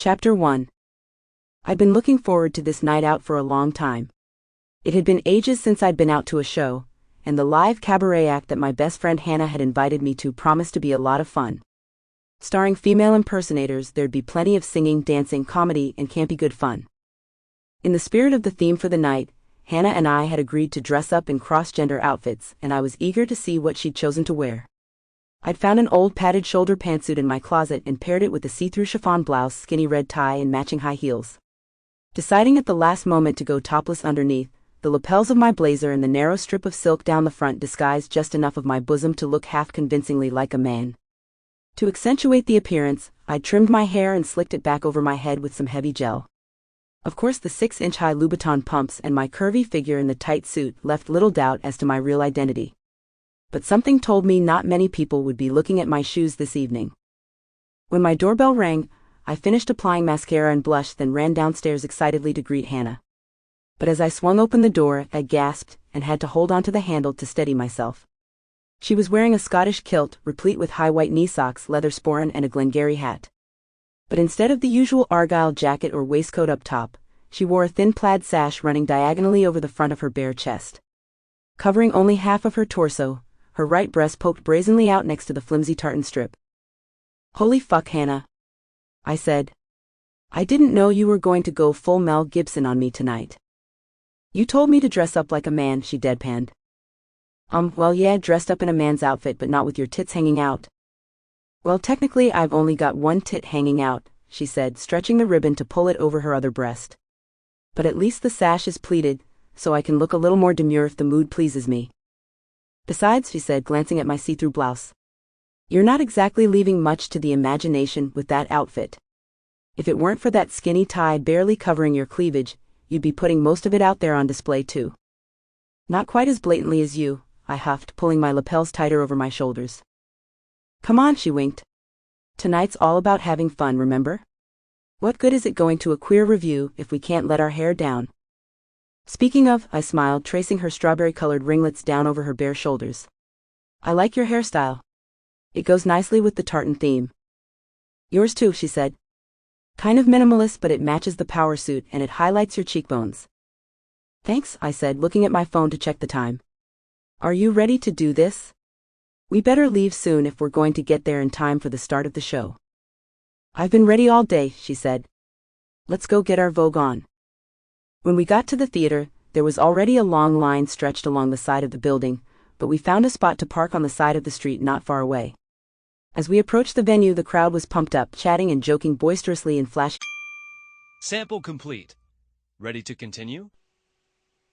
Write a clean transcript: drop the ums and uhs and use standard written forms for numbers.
Chapter 1. I'd been looking forward to this night out for a long time. It had been ages since I'd been out to a show, and the live cabaret act that my best friend Hannah had invited me to promised to be a lot of fun. Starring female impersonators, there'd be plenty of singing, dancing, comedy, and campy good fun. In the spirit of the theme for the night, Hannah and I had agreed to dress up in cross-gender outfits, and I was eager to see what she'd chosen to wear. I'd found an old padded shoulder pantsuit in my closet and paired it with a see-through chiffon blouse, skinny red tie, and matching high heels. Deciding at the last moment to go topless underneath, the lapels of my blazer and the narrow strip of silk down the front disguised just enough of my bosom to look half convincingly like a man. To accentuate the appearance, I'd trimmed my hair and slicked it back over my head with some heavy gel. Of course, the 6-inch-high Louboutin pumps and my curvy figure in the tight suit left little doubt as to my real identity. But something told me not many people would be looking at my shoes this evening. When my doorbell rang, I finished applying mascara and blush, then ran downstairs excitedly to greet Hannah. But as I swung open the door, I gasped and had to hold onto the handle to steady myself. She was wearing a Scottish kilt, replete with high white knee socks, leather sporran, and a Glengarry hat. But instead of the usual Argyle jacket or waistcoat up top, she wore a thin plaid sash running diagonally over the front of her bare chest. Covering only half of her torso, her right breast poked brazenly out next to the flimsy tartan strip. "Holy fuck, Hannah," I said. "I didn't know you were going to go full Mel Gibson on me tonight." "You told me to dress up like a man," she deadpanned. Well yeah, dressed up in a man's outfit but not with your tits hanging out." "Well, technically I've only got one tit hanging out," she said, stretching the ribbon to pull it over her other breast. "But at least the sash is pleated, so I can look a little more demure if the mood pleases me. Besides," she said, glancing at my see-through blouse, "you're not exactly leaving much to the imagination with that outfit. If it weren't for that skinny tie barely covering your cleavage, you'd be putting most of it out there on display too." "Not quite as blatantly as you," I huffed, pulling my lapels tighter over my shoulders. "Come on," she winked. "Tonight's all about having fun, remember? What good is it going to a queer review if we can't let our hair down?" "Speaking of," I smiled, tracing her strawberry-colored ringlets down over her bare shoulders, "I like your hairstyle. It goes nicely with the tartan theme." "Yours too," she said. "Kind of minimalist, but it matches the power suit and it highlights your cheekbones." "Thanks," I said, looking at my phone to check the time. "Are you ready to do this? We better leave soon if we're going to get there in time for the start of the show." "I've been ready all day," she said. "Let's go get our Vogue on." When we got to the theater, there was already a long line stretched along the side of the building, but we found a spot to park on the side of the street not far away. As we approached the venue, the crowd was pumped up, chatting and joking boisterously and flashing. Sample complete. Ready to continue?